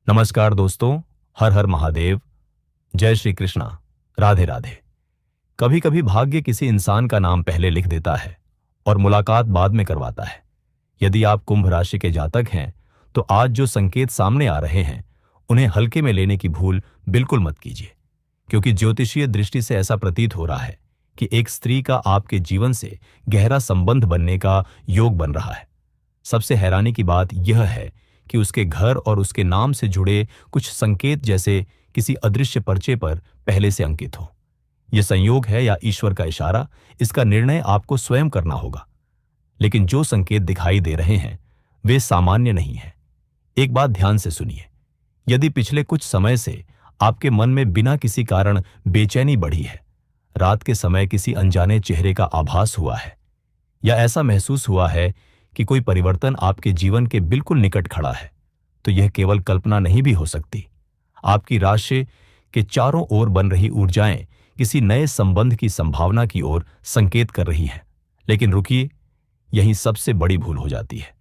नमस्कार दोस्तों। हर हर महादेव। जय श्री कृष्णा। राधे राधे। कभी कभी भाग्य किसी इंसान का नाम पहले लिख देता है और मुलाकात बाद में करवाता है। यदि आप कुंभ राशि के जातक हैं तो आज जो संकेत सामने आ रहे हैं उन्हें हल्के में लेने की भूल बिल्कुल मत कीजिए, क्योंकि ज्योतिषीय दृष्टि से ऐसा प्रतीत हो रहा है कि एक स्त्री का आपके जीवन से गहरा संबंध बनने का योग बन रहा है। सबसे हैरानी की बात यह है कि उसके घर और उसके नाम से जुड़े कुछ संकेत जैसे किसी अदृश्य पर्चे पर पहले से अंकित हो। यह संयोग है या ईश्वर का इशारा, इसका निर्णय आपको स्वयं करना होगा। लेकिन जो संकेत दिखाई दे रहे हैं वे सामान्य नहीं है। एक बात ध्यान से सुनिए। यदि पिछले कुछ समय से आपके मन में बिना किसी कारण बेचैनी बढ़ी है, रात के समय किसी अनजाने चेहरे का आभास हुआ है, या ऐसा महसूस हुआ है कि कोई परिवर्तन आपके जीवन के बिल्कुल निकट खड़ा है, तो यह केवल कल्पना नहीं भी हो सकती। आपकी राशि के चारों ओर बन रही ऊर्जाएं किसी नए संबंध की संभावना की ओर संकेत कर रही हैं। लेकिन रुकिए, यही सबसे बड़ी भूल हो जाती है।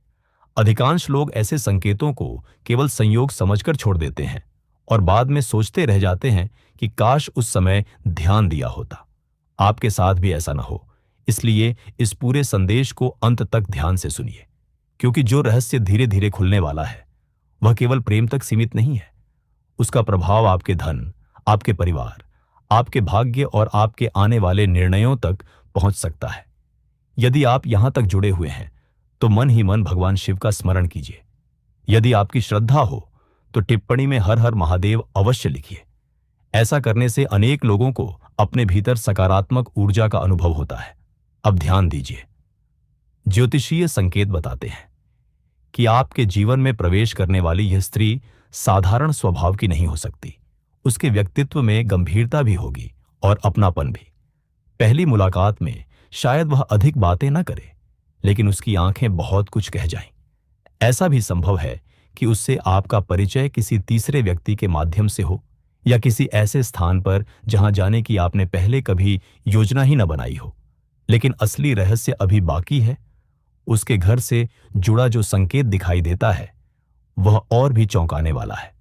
अधिकांश लोग ऐसे संकेतों को केवल संयोग समझकर छोड़ देते हैं और बाद में सोचते रह जाते हैं कि काश उस समय ध्यान दिया होता। आपके साथ भी ऐसा न हो, इसलिए इस पूरे संदेश को अंत तक ध्यान से सुनिए, क्योंकि जो रहस्य धीरे धीरे खुलने वाला है वह केवल प्रेम तक सीमित नहीं है। उसका प्रभाव आपके धन, आपके परिवार, आपके भाग्य और आपके आने वाले निर्णयों तक पहुंच सकता है। यदि आप यहां तक जुड़े हुए हैं तो मन ही मन भगवान शिव का स्मरण कीजिए। यदि आपकी श्रद्धा हो तो टिप्पणी में हर हर महादेव अवश्य लिखिए। ऐसा करने से अनेक लोगों को अपने भीतर सकारात्मक ऊर्जा का अनुभव होता है। अब ध्यान दीजिए। ज्योतिषीय संकेत बताते हैं कि आपके जीवन में प्रवेश करने वाली यह स्त्री साधारण स्वभाव की नहीं हो सकती। उसके व्यक्तित्व में गंभीरता भी होगी और अपनापन भी। पहली मुलाकात में शायद वह अधिक बातें न करे, लेकिन उसकी आंखें बहुत कुछ कह जाएं। ऐसा भी संभव है कि उससे आपका परिचय किसी तीसरे व्यक्ति के माध्यम से हो, या किसी ऐसे स्थान पर जहां जाने की आपने पहले कभी योजना ही न बनाई हो। लेकिन असली रहस्य अभी बाकी है। उसके घर से जुड़ा जो संकेत दिखाई देता है वह और भी चौंकाने वाला है।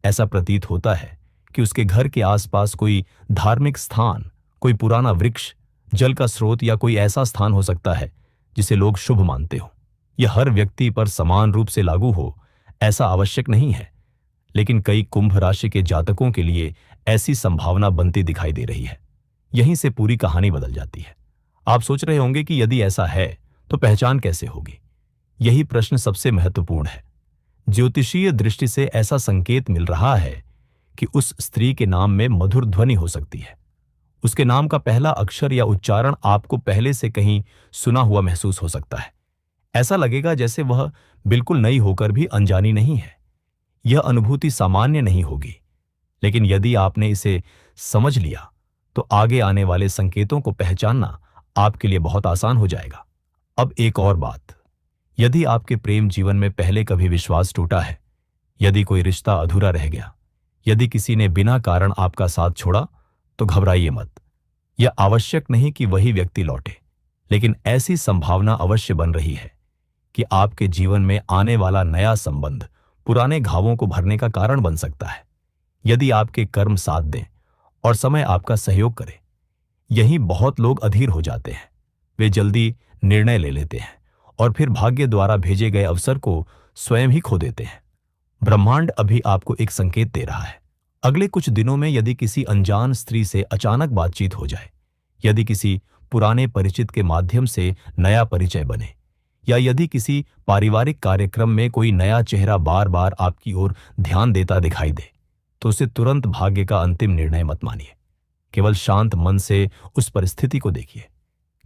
ऐसा प्रतीत होता है कि उसके घर के आसपास कोई धार्मिक स्थान, कोई पुराना वृक्ष, जल का स्रोत या कोई ऐसा स्थान हो सकता है जिसे लोग शुभ मानते हो। यह हर व्यक्ति पर समान रूप से लागू हो ऐसा आवश्यक नहीं है, लेकिन कई कुंभ राशि के जातकों के लिए ऐसी संभावना बनती दिखाई दे रही है। यहीं से पूरी कहानी बदल जाती है। आप सोच रहे होंगे कि यदि ऐसा है तो पहचान कैसे होगी? यही प्रश्न सबसे महत्वपूर्ण है। ज्योतिषीय दृष्टि से ऐसा संकेत मिल रहा है कि उस स्त्री के नाम में मधुर ध्वनि हो सकती है। उसके नाम का पहला अक्षर या उच्चारण आपको पहले से कहीं सुना हुआ महसूस हो सकता है। ऐसा लगेगा जैसे वह बिल्कुल नई होकर भी अनजानी नहीं है। यह अनुभूति सामान्य नहीं होगी, लेकिन यदि आपने इसे समझ लिया तो आगे आने वाले संकेतों को पहचानना आपके लिए बहुत आसान हो जाएगा। अब एक और बात, यदि आपके प्रेम जीवन में पहले कभी विश्वास टूटा है, यदि कोई रिश्ता अधूरा रह गया, यदि किसी ने बिना कारण आपका साथ छोड़ा, तो घबराइए मत। यह आवश्यक नहीं कि वही व्यक्ति लौटे, लेकिन ऐसी संभावना अवश्य बन रही है कि आपके जीवन में आने वाला नया संबंध पुराने घावों को भरने का कारण बन सकता है। यदि आपके कर्म साथ दें और समय आपका सहयोग करे। यही बहुत लोग अधीर हो जाते हैं। वे जल्दी निर्णय ले लेते हैं और फिर भाग्य द्वारा भेजे गए अवसर को स्वयं ही खो देते हैं। ब्रह्मांड अभी आपको एक संकेत दे रहा है। अगले कुछ दिनों में यदि किसी अनजान स्त्री से अचानक बातचीत हो जाए, यदि किसी पुराने परिचित के माध्यम से नया परिचय बने, या यदि किसी पारिवारिक कार्यक्रम में कोई नया चेहरा बार बार आपकी ओर ध्यान देता दिखाई दे, तो उसे तुरंत भाग्य का अंतिम निर्णय मत मानिए। केवल शांत मन से उस परिस्थिति को देखिए।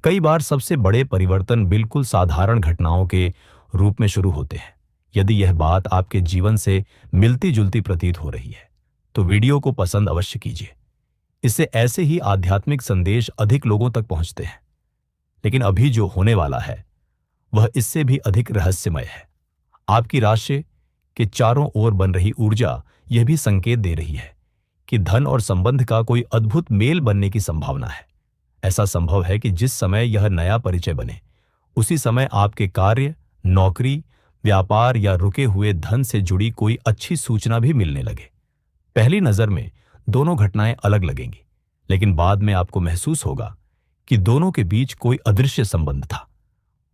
कई बार सबसे बड़े परिवर्तन बिल्कुल साधारण घटनाओं के रूप में शुरू होते हैं। यदि यह बात आपके जीवन से मिलती जुलती प्रतीत हो रही है तो वीडियो को पसंद अवश्य कीजिए। इससे ऐसे ही आध्यात्मिक संदेश अधिक लोगों तक पहुंचते हैं। लेकिन अभी जो होने वाला है वह इससे भी अधिक रहस्यमय है। आपकी राशि के चारों ओर बन रही ऊर्जा यह भी संकेत दे रही है कि धन और संबंध का कोई अद्भुत मेल बनने की संभावना है। ऐसा संभव है कि जिस समय यह नया परिचय बने, उसी समय आपके कार्य, नौकरी, व्यापार या रुके हुए धन से जुड़ी कोई अच्छी सूचना भी मिलने लगे। पहली नजर में दोनों घटनाएं अलग लगेंगी, लेकिन बाद में आपको महसूस होगा कि दोनों के बीच कोई अदृश्य संबंध था।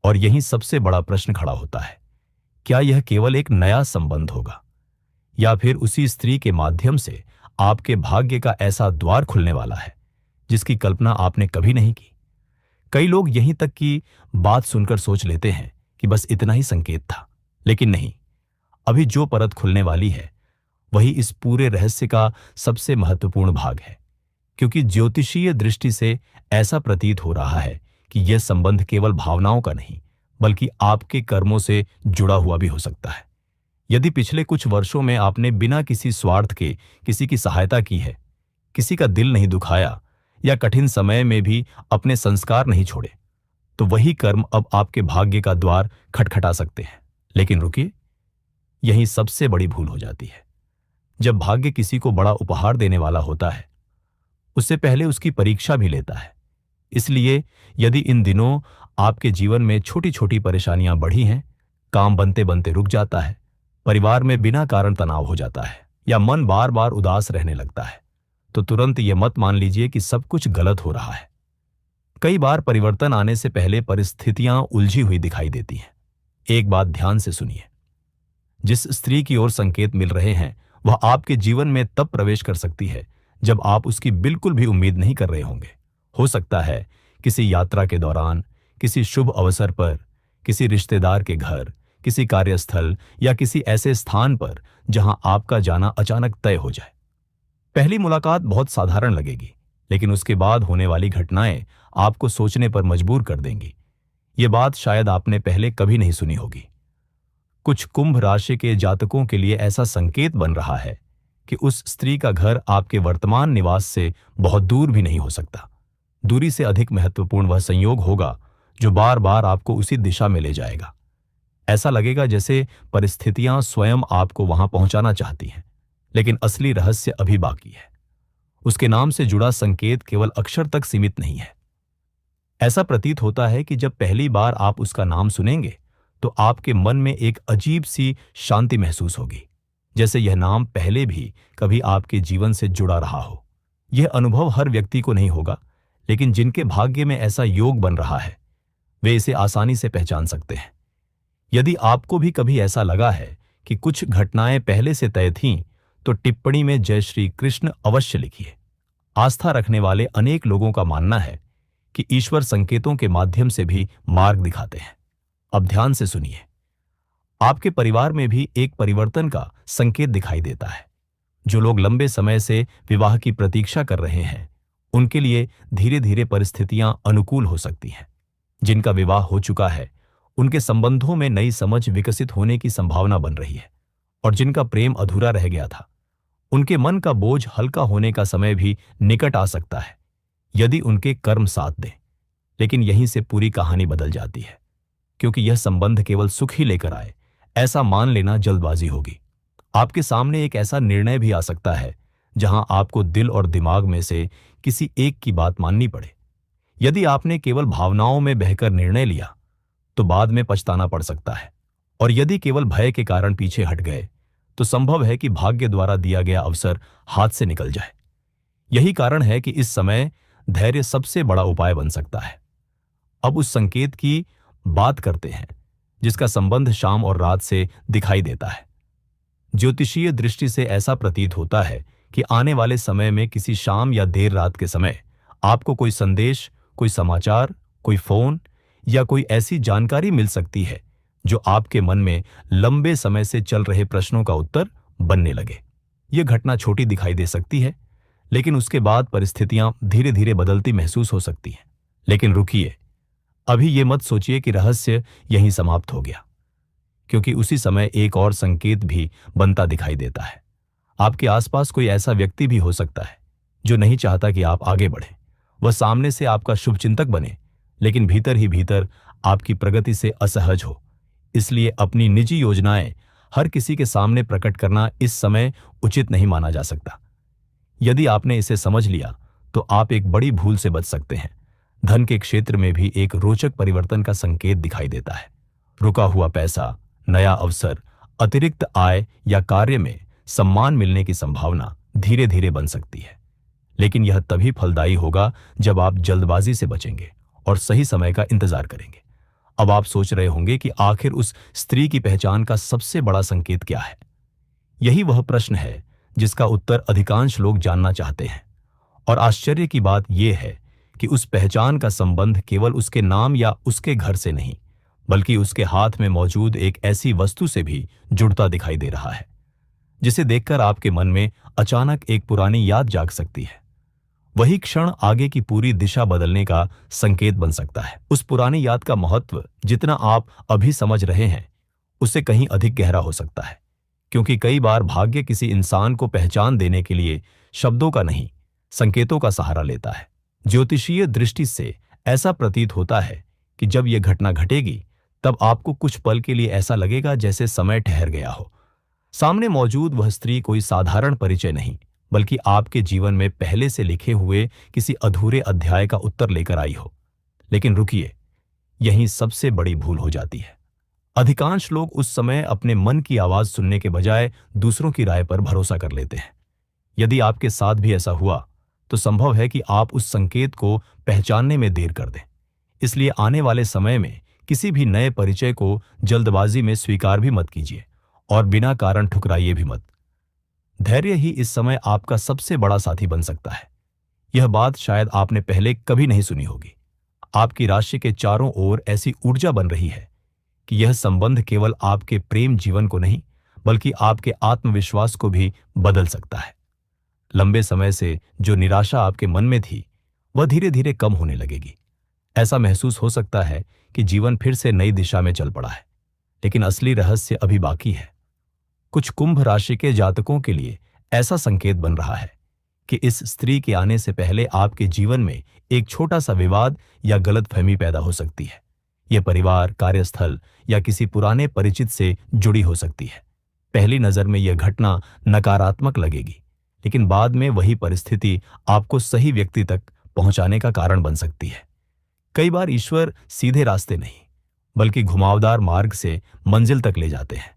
और यहीं सबसे बड़ा प्रश्न खड़ा होता है, क्या यह केवल एक नया संबंध होगा, या फिर उसी स्त्री के माध्यम से आपके भाग्य का ऐसा द्वार खुलने वाला है जिसकी कल्पना आपने कभी नहीं की। कई लोग यहीं तक की बात सुनकर सोच लेते हैं कि बस इतना ही संकेत था, लेकिन नहीं। अभी जो परत खुलने वाली है वही इस पूरे रहस्य का सबसे महत्वपूर्ण भाग है, क्योंकि ज्योतिषीय दृष्टि से ऐसा प्रतीत हो रहा है कि यह संबंध केवल भावनाओं का नहीं, बल्कि आपके कर्मों से जुड़ा हुआ भी हो सकता है। यदि पिछले कुछ वर्षों में आपने बिना किसी स्वार्थ के किसी की सहायता की है, किसी का दिल नहीं दुखाया, या कठिन समय में भी अपने संस्कार नहीं छोड़े, तो वही कर्म अब आपके भाग्य का द्वार खटखटा सकते हैं। लेकिन रुकिए, यही सबसे बड़ी भूल हो जाती है। जब भाग्य किसी को बड़ा उपहार देने वाला होता है, उससे पहले उसकी परीक्षा भी लेता है। इसलिए यदि इन दिनों आपके जीवन में छोटी छोटी परेशानियां बढ़ी हैं, काम बनते बनते रुक जाता है, परिवार में बिना कारण तनाव हो जाता है, या मन बार बार उदास रहने लगता है, तो तुरंत यह मत मान लीजिए कि सब कुछ गलत हो रहा है। कई बार परिवर्तन आने से पहले परिस्थितियां उलझी हुई दिखाई देती हैं। एक बात ध्यान से सुनिए, जिस स्त्री की ओर संकेत मिल रहे हैं वह आपके जीवन में तब प्रवेश कर सकती है जब आप उसकी बिल्कुल भी उम्मीद नहीं कर रहे होंगे। हो सकता है किसी यात्रा के दौरान, किसी शुभ अवसर पर, किसी रिश्तेदार के घर, किसी कार्यस्थल, या किसी ऐसे स्थान पर जहां आपका जाना अचानक तय हो जाए। पहली मुलाकात बहुत साधारण लगेगी, लेकिन उसके बाद होने वाली घटनाएं आपको सोचने पर मजबूर कर देंगी। ये बात शायद आपने पहले कभी नहीं सुनी होगी। कुछ कुंभ राशि के जातकों के लिए ऐसा संकेत बन रहा है कि उस स्त्री का घर आपके वर्तमान निवास से बहुत दूर भी नहीं हो सकता। दूरी से अधिक महत्वपूर्ण वह संयोग होगा जो बार बार आपको उसी दिशा में ले जाएगा। ऐसा लगेगा जैसे परिस्थितियां स्वयं आपको वहां पहुंचाना चाहती हैं, लेकिन असली रहस्य अभी बाकी है। उसके नाम से जुड़ा संकेत केवल अक्षर तक सीमित नहीं है। ऐसा प्रतीत होता है कि जब पहली बार आप उसका नाम सुनेंगे तो आपके मन में एक अजीब सी शांति महसूस होगी, जैसे यह नाम पहले भी कभी आपके जीवन से जुड़ा रहा हो। यह अनुभव हर व्यक्ति को नहीं होगा, लेकिन जिनके भाग्य में ऐसा योग बन रहा है वे इसे आसानी से पहचान सकते हैं। यदि आपको भी कभी ऐसा लगा है कि कुछ घटनाएं पहले से तय थीं, तो टिप्पणी में जय श्री कृष्ण अवश्य लिखिए। आस्था रखने वाले अनेक लोगों का मानना है कि ईश्वर संकेतों के माध्यम से भी मार्ग दिखाते हैं। अब ध्यान से सुनिए, आपके परिवार में भी एक परिवर्तन का संकेत दिखाई देता है। जो लोग लंबे समय से विवाह की प्रतीक्षा कर रहे हैं, उनके लिए धीरे धीरे परिस्थितियां अनुकूल हो सकती हैं। जिनका विवाह हो चुका है, उनके संबंधों में नई समझ विकसित होने की संभावना बन रही है, और जिनका प्रेम अधूरा रह गया था, उनके मन का बोझ हल्का होने का समय भी निकट आ सकता है, यदि उनके कर्म साथ दें। लेकिन यहीं से पूरी कहानी बदल जाती है, क्योंकि यह संबंध केवल सुख ही लेकर आए, ऐसा मान लेना जल्दबाजी होगी। आपके सामने एक ऐसा निर्णय भी आ सकता है जहां आपको दिल और दिमाग में से किसी एक की बात माननी पड़े। यदि आपने केवल भावनाओं में बहकर निर्णय लिया तो बाद में पछताना पड़ सकता है, और यदि केवल भय के कारण पीछे हट गए तो संभव है कि भाग्य द्वारा दिया गया अवसर हाथ से निकल जाए। यही कारण है कि इस समय धैर्य सबसे बड़ा उपाय बन सकता है। अब उस संकेत की बात करते हैं जिसका संबंध शाम और रात से दिखाई देता है। ज्योतिषीय दृष्टि से ऐसा प्रतीत होता है कि आने वाले समय में किसी शाम या देर रात के समय आपको कोई संदेश, कोई समाचार, कोई फोन या कोई ऐसी जानकारी मिल सकती है जो आपके मन में लंबे समय से चल रहे प्रश्नों का उत्तर बनने लगे। यह घटना छोटी दिखाई दे सकती है, लेकिन उसके बाद परिस्थितियां धीरे धीरे बदलती महसूस हो सकती हैं। लेकिन रुकिए, अभी ये मत सोचिए कि रहस्य यहीं समाप्त हो गया, क्योंकि उसी समय एक और संकेत भी बनता दिखाई देता है। आपके आसपास कोई ऐसा व्यक्ति भी हो सकता है जो नहीं चाहता कि आप आगे बढ़ें। वह सामने से आपका शुभचिंतक बने, लेकिन भीतर ही भीतर आपकी प्रगति से असहज हो। इसलिए अपनी निजी योजनाएं हर किसी के सामने प्रकट करना इस समय उचित नहीं माना जा सकता। यदि आपने इसे समझ लिया तो आप एक बड़ी भूल से बच सकते हैं। धन के क्षेत्र में भी एक रोचक परिवर्तन का संकेत दिखाई देता है। रुका हुआ पैसा, नया अवसर, अतिरिक्त आय या कार्य में सम्मान मिलने की संभावना धीरे धीरे बन सकती है। लेकिन यह तभी फलदायी होगा जब आप जल्दबाजी से बचेंगे और सही समय का इंतजार करेंगे। अब आप सोच रहे होंगे कि आखिर उस स्त्री की पहचान का सबसे बड़ा संकेत क्या है। यही वह प्रश्न है जिसका उत्तर अधिकांश लोग जानना चाहते हैं। और आश्चर्य की बात यह है कि उस पहचान का संबंध केवल उसके नाम या उसके घर से नहीं, बल्कि उसके हाथ में मौजूद एक ऐसी वस्तु से भी जुड़ता दिखाई दे रहा है जिसे देखकर आपके मन में अचानक एक पुरानी याद जाग सकती है। वही क्षण आगे की पूरी दिशा बदलने का संकेत बन सकता है। उस पुरानी याद का महत्व जितना आप अभी समझ रहे हैं उससे कहीं अधिक गहरा हो सकता है, क्योंकि कई बार भाग्य किसी इंसान को पहचान देने के लिए शब्दों का नहीं, संकेतों का सहारा लेता है। ज्योतिषीय दृष्टि से ऐसा प्रतीत होता है कि जब यह घटना घटेगी तब आपको कुछ पल के लिए ऐसा लगेगा जैसे समय ठहर गया हो। सामने मौजूद वह स्त्री कोई साधारण परिचय नहीं, बल्कि आपके जीवन में पहले से लिखे हुए किसी अधूरे अध्याय का उत्तर लेकर आई हो। लेकिन रुकिए, यही सबसे बड़ी भूल हो जाती है। अधिकांश लोग उस समय अपने मन की आवाज सुनने के बजाय दूसरों की राय पर भरोसा कर लेते हैं। यदि आपके साथ भी ऐसा हुआ तो संभव है कि आप उस संकेत को पहचानने में देर कर दें। इसलिए आने वाले समय में किसी भी नए परिचय को जल्दबाजी में स्वीकार भी मत कीजिए और बिना कारण ठुकराइए भी मत। धैर्य ही इस समय आपका सबसे बड़ा साथी बन सकता है। यह बात शायद आपने पहले कभी नहीं सुनी होगी। आपकी राशि के चारों ओर ऐसी ऊर्जा बन रही है कि यह संबंध केवल आपके प्रेम जीवन को नहीं, बल्कि आपके आत्मविश्वास को भी बदल सकता है। लंबे समय से जो निराशा आपके मन में थी वह धीरे धीरे कम होने लगेगी। ऐसा महसूस हो सकता है कि जीवन फिर से नई दिशा में चल पड़ा है। लेकिन असली रहस्य अभी बाकी है। कुछ कुंभ राशि के जातकों के लिए ऐसा संकेत बन रहा है कि इस स्त्री के आने से पहले आपके जीवन में एक छोटा सा विवाद या गलतफहमी पैदा हो सकती है। यह परिवार, कार्यस्थल या किसी पुराने परिचित से जुड़ी हो सकती है। पहली नजर में यह घटना नकारात्मक लगेगी, लेकिन बाद में वही परिस्थिति आपको सही व्यक्ति तक पहुंचाने का कारण बन सकती है। कई बार ईश्वर सीधे रास्ते नहीं, बल्कि घुमावदार मार्ग से मंजिल तक ले जाते हैं।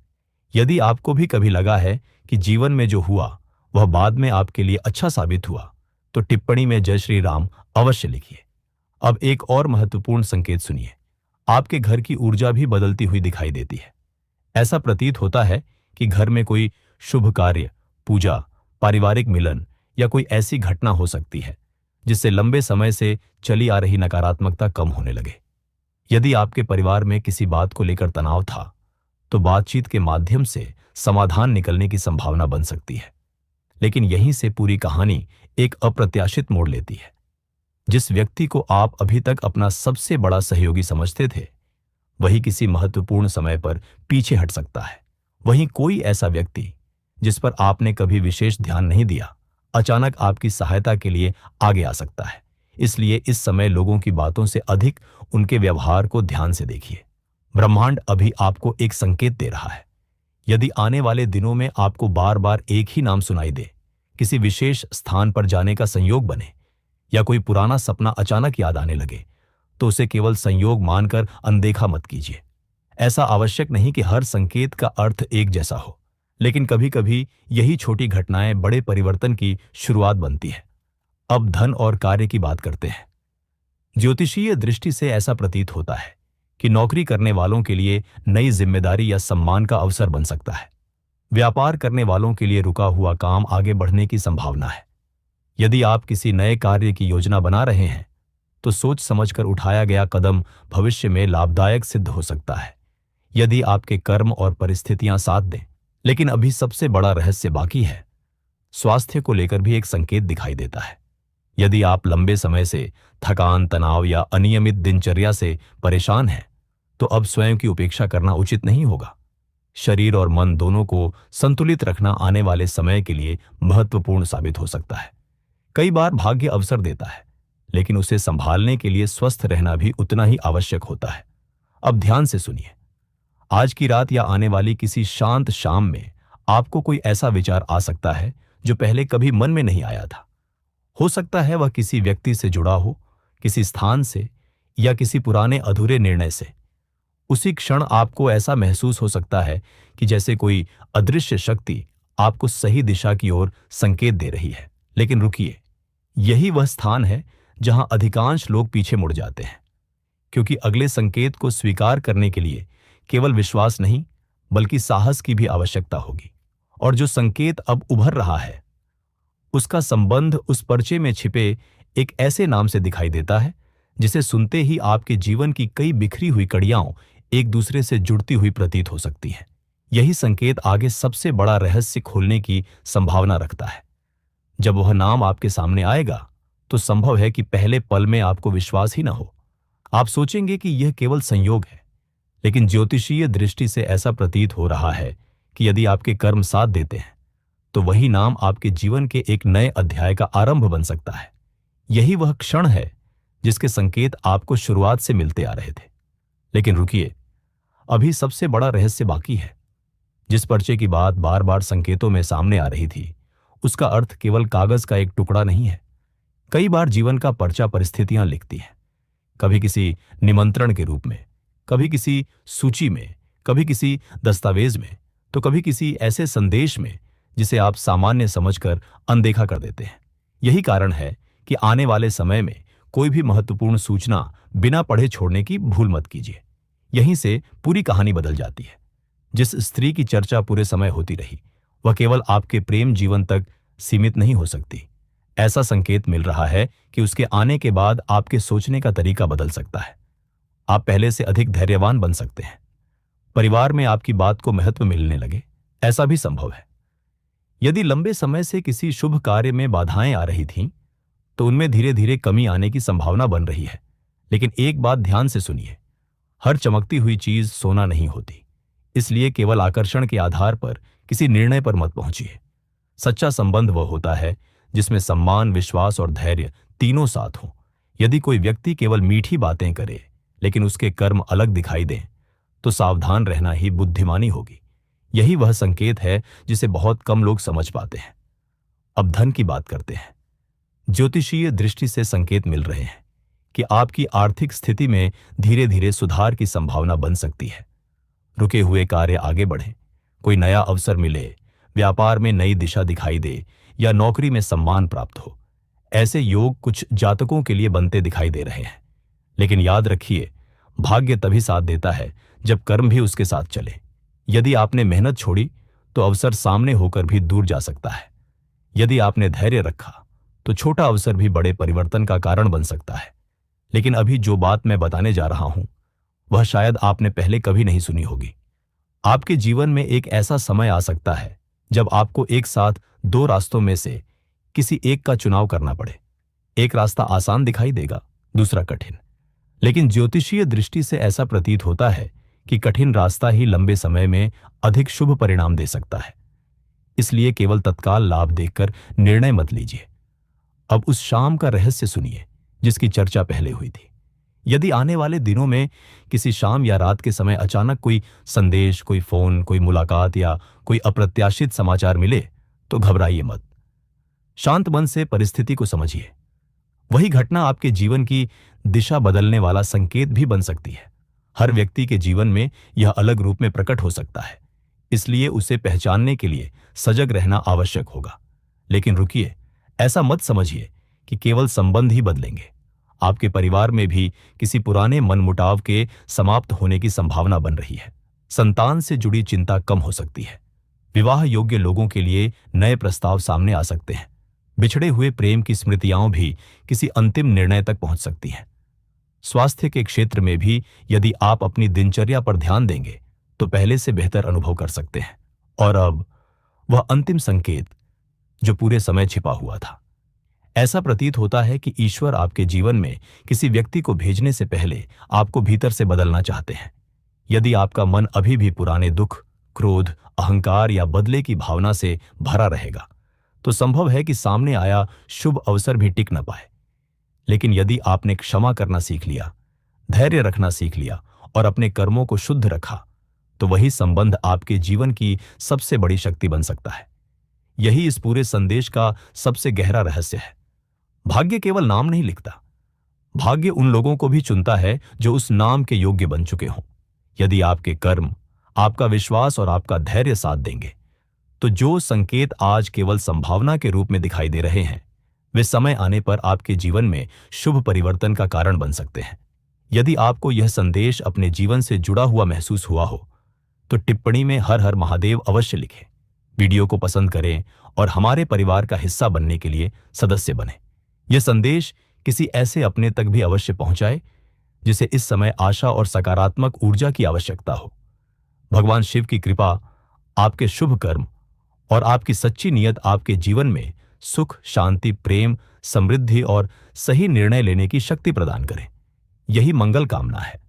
यदि आपको भी कभी लगा है कि जीवन में जो हुआ वह बाद में आपके लिए अच्छा साबित हुआ, तो टिप्पणी में जय श्री राम अवश्य लिखिए। अब एक और महत्वपूर्ण संकेत सुनिए। आपके घर की ऊर्जा भी बदलती हुई दिखाई देती है। ऐसा प्रतीत होता है कि घर में कोई शुभ कार्य, पूजा, पारिवारिक मिलन या कोई ऐसी घटना हो सकती है जिससे लंबे समय से चली आ रही नकारात्मकता कम होने लगे। यदि आपके परिवार में किसी बात को लेकर तनाव था, तो बातचीत के माध्यम से समाधान निकलने की संभावना बन सकती है। लेकिन यहीं से पूरी कहानी एक अप्रत्याशित मोड़ लेती है। जिस व्यक्ति को आप अभी तक अपना सबसे बड़ा सहयोगी समझते थे, वही किसी महत्वपूर्ण समय पर पीछे हट सकता है। वहीं कोई ऐसा व्यक्ति जिस पर आपने कभी विशेष ध्यान नहीं दिया, अचानक आपकी सहायता के लिए आगे आ सकता है। इसलिए इस समय लोगों की बातों से अधिक उनके व्यवहार को ध्यान से देखिए। ब्रह्मांड अभी आपको एक संकेत दे रहा है। यदि आने वाले दिनों में आपको बार बार एक ही नाम सुनाई दे, किसी विशेष स्थान पर जाने का संयोग बने या कोई पुराना सपना अचानक याद आने लगे, तो उसे केवल संयोग मानकर अनदेखा मत कीजिए। ऐसा आवश्यक नहीं कि हर संकेत का अर्थ एक जैसा हो, लेकिन कभी कभी यही छोटी घटनाएं बड़े परिवर्तन की शुरुआत बनती है। अब धन और कार्य की बात करते हैं। ज्योतिषीय दृष्टि से ऐसा प्रतीत होता है कि नौकरी करने वालों के लिए नई जिम्मेदारी या सम्मान का अवसर बन सकता है। व्यापार करने वालों के लिए रुका हुआ काम आगे बढ़ने की संभावना है। यदि आप किसी नए कार्य की योजना बना रहे हैं, तो सोच समझकर उठाया गया कदम भविष्य में लाभदायक सिद्ध हो सकता है, यदि आपके कर्म और परिस्थितियां साथ दें। लेकिन अभी सबसे बड़ा रहस्य बाकी है। स्वास्थ्य को लेकर भी एक संकेत दिखाई देता है। यदि आप लंबे समय से थकान, तनाव या अनियमित दिनचर्या से परेशान हैं, तो अब स्वयं की उपेक्षा करना उचित नहीं होगा। शरीर और मन दोनों को संतुलित रखना आने वाले समय के लिए महत्वपूर्ण साबित हो सकता है। कई बार भाग्य अवसर देता है, लेकिन उसे संभालने के लिए स्वस्थ रहना भी उतना ही आवश्यक होता है। अब ध्यान से सुनिए। आज की रात या आने वाली किसी शांत शाम में आपको कोई ऐसा विचार आ सकता है जो पहले कभी मन में नहीं आया था। हो सकता है वह किसी व्यक्ति से जुड़ा हो, किसी स्थान से या किसी पुराने अधूरे निर्णय से। उसी क्षण आपको ऐसा महसूस हो सकता है कि जैसे कोई अदृश्य शक्ति आपको सही दिशा की ओर संकेत दे रही है। लेकिन रुकिए, यही वह स्थान है जहां अधिकांश लोग पीछे मुड़ जाते हैं, क्योंकि अगले संकेत को स्वीकार करने के लिए केवल विश्वास नहीं बल्कि साहस की भी आवश्यकता होगी। और जो संकेत अब उभर रहा है उसका संबंध उस पर्चे में छिपे एक ऐसे नाम से दिखाई देता है जिसे सुनते ही आपके जीवन की कई बिखरी हुई कड़ियां एक दूसरे से जुड़ती हुई प्रतीत हो सकती हैं। यही संकेत आगे सबसे बड़ा रहस्य खोलने की संभावना रखता है। जब वह नाम आपके सामने आएगा तो संभव है कि पहले पल में आपको विश्वास ही ना हो। आप सोचेंगे कि यह केवल संयोग है, लेकिन ज्योतिषीय दृष्टि से ऐसा प्रतीत हो रहा है कि यदि आपके कर्म साथ देते हैं तो वही नाम आपके जीवन के एक नए अध्याय का आरंभ बन सकता है। यही वह क्षण है जिसके संकेत आपको शुरुआत से मिलते आ रहे थे। लेकिन रुकिए, अभी सबसे बड़ा रहस्य बाकी है। जिस पर्चे की बात बार बार संकेतों में सामने आ रही थी, उसका अर्थ केवल कागज का एक टुकड़ा नहीं है। कई बार जीवन का पर्चा परिस्थितियां लिखती हैं, कभी किसी निमंत्रण के रूप में, कभी किसी सूची में, कभी किसी दस्तावेज में, तो कभी किसी ऐसे संदेश में जिसे आप सामान्य समझकर अनदेखा कर देते हैं। यही कारण है कि आने वाले समय में कोई भी महत्वपूर्ण सूचना बिना पढ़े छोड़ने की भूल मत कीजिए। यहीं से पूरी कहानी बदल जाती है। जिस स्त्री की चर्चा पूरे समय होती रही, वह केवल आपके प्रेम जीवन तक सीमित नहीं हो सकती। ऐसा संकेत मिल रहा है कि उसके आने के बाद आपके सोचने का तरीका बदल सकता है। आप पहले से अधिक धैर्यवान बन सकते हैं। परिवार में आपकी बात को महत्व मिलने लगे, ऐसा भी संभव है। यदि लंबे समय से किसी शुभ कार्य में बाधाएं आ रही थीं, तो उनमें धीरे धीरे कमी आने की संभावना बन रही है। लेकिन एक बात ध्यान से सुनिए, हर चमकती हुई चीज सोना नहीं होती। इसलिए केवल आकर्षण के आधार पर किसी निर्णय पर मत पहुंचिए। सच्चा संबंध वह होता है जिसमें सम्मान, विश्वास और धैर्य तीनों साथ हों। यदि कोई व्यक्ति केवल मीठी बातें करे लेकिन उसके कर्म अलग दिखाई दें, तो सावधान रहना ही बुद्धिमानी होगी। यही वह संकेत है जिसे बहुत कम लोग समझ पाते हैं। अब धन की बात करते हैं। ज्योतिषीय दृष्टि से संकेत मिल रहे हैं कि आपकी आर्थिक स्थिति में धीरे धीरे सुधार की संभावना बन सकती है। रुके हुए कार्य आगे बढ़ें, कोई नया अवसर मिले, व्यापार में नई दिशा दिखाई दे या नौकरी में सम्मान प्राप्त हो। ऐसे योग कुछ जातकों के लिए बनते दिखाई दे रहे हैं। लेकिन याद रखिए, भाग्य तभी साथ देता है जब कर्म भी उसके साथ चले। यदि आपने मेहनत छोड़ी तो अवसर सामने होकर भी दूर जा सकता है। यदि आपने धैर्य रखा तो छोटा अवसर भी बड़े परिवर्तन का कारण बन सकता है। लेकिन अभी जो बात मैं बताने जा रहा हूं, वह शायद आपने पहले कभी नहीं सुनी होगी। आपके जीवन में एक ऐसा समय आ सकता है जब आपको एक साथ दो रास्तों में से किसी एक का चुनाव करना पड़े। एक रास्ता आसान दिखाई देगा, दूसरा कठिन। लेकिन ज्योतिषीय दृष्टि से ऐसा प्रतीत होता है कि कठिन रास्ता ही लंबे समय में अधिक शुभ परिणाम दे सकता है। इसलिए केवल तत्काल लाभ देखकर निर्णय मत लीजिए। अब उस शाम का रहस्य सुनिए जिसकी चर्चा पहले हुई थी। यदि आने वाले दिनों में किसी शाम या रात के समय अचानक कोई संदेश, कोई फोन, कोई मुलाकात या कोई अप्रत्याशित समाचार मिले, तो घबराइए मत। शांत मन से परिस्थिति को समझिए। वही घटना आपके जीवन की दिशा बदलने वाला संकेत भी बन सकती है। हर व्यक्ति के जीवन में यह अलग रूप में प्रकट हो सकता है, इसलिए उसे पहचानने के लिए सजग रहना आवश्यक होगा। लेकिन रुकिए, ऐसा मत समझिए कि केवल संबंध ही बदलेंगे। आपके परिवार में भी किसी पुराने मनमुटाव के समाप्त होने की संभावना बन रही है। संतान से जुड़ी चिंता कम हो सकती है। विवाह योग्य लोगों के लिए नए प्रस्ताव सामने आ सकते हैं। बिछड़े हुए प्रेम की स्मृतियां भी किसी अंतिम निर्णय तक पहुंच सकती हैं। स्वास्थ्य के क्षेत्र में भी यदि आप अपनी दिनचर्या पर ध्यान देंगे तो पहले से बेहतर अनुभव कर सकते हैं। और अब वह अंतिम संकेत जो पूरे समय छिपा हुआ था। ऐसा प्रतीत होता है कि ईश्वर आपके जीवन में किसी व्यक्ति को भेजने से पहले आपको भीतर से बदलना चाहते हैं। यदि आपका मन अभी भी पुराने दुख, क्रोध, अहंकार या बदले की भावना से भरा रहेगा, तो संभव है कि सामने आया शुभ अवसर भी टिक न पाए। लेकिन यदि आपने क्षमा करना सीख लिया, धैर्य रखना सीख लिया और अपने कर्मों को शुद्ध रखा, तो वही संबंध आपके जीवन की सबसे बड़ी शक्ति बन सकता है। यही इस पूरे संदेश का सबसे गहरा रहस्य है। भाग्य केवल नाम नहीं लिखता, भाग्य उन लोगों को भी चुनता है जो उस नाम के योग्य बन चुके हों। यदि आपके कर्म, आपका विश्वास और आपका धैर्य साथ देंगे, तो जो संकेत आज केवल संभावना के रूप में दिखाई दे रहे हैं, वे समय आने पर आपके जीवन में शुभ परिवर्तन का कारण बन सकते हैं। यदि आपको यह संदेश अपने जीवन से जुड़ा हुआ महसूस हुआ हो, तो टिप्पणी में हर हर महादेव अवश्य लिखें। वीडियो को पसंद करें और हमारे परिवार का हिस्सा बनने के लिए सदस्य बने। यह संदेश किसी ऐसे अपने तक भी अवश्य पहुंचाए जिसे इस समय आशा और सकारात्मक ऊर्जा की आवश्यकता हो। भगवान शिव की कृपा, आपके शुभ कर्म और आपकी सच्ची नियत आपके जीवन में सुख, शांति, प्रेम, समृद्धि और सही निर्णय लेने की शक्ति प्रदान करें। यही मंगल कामना है।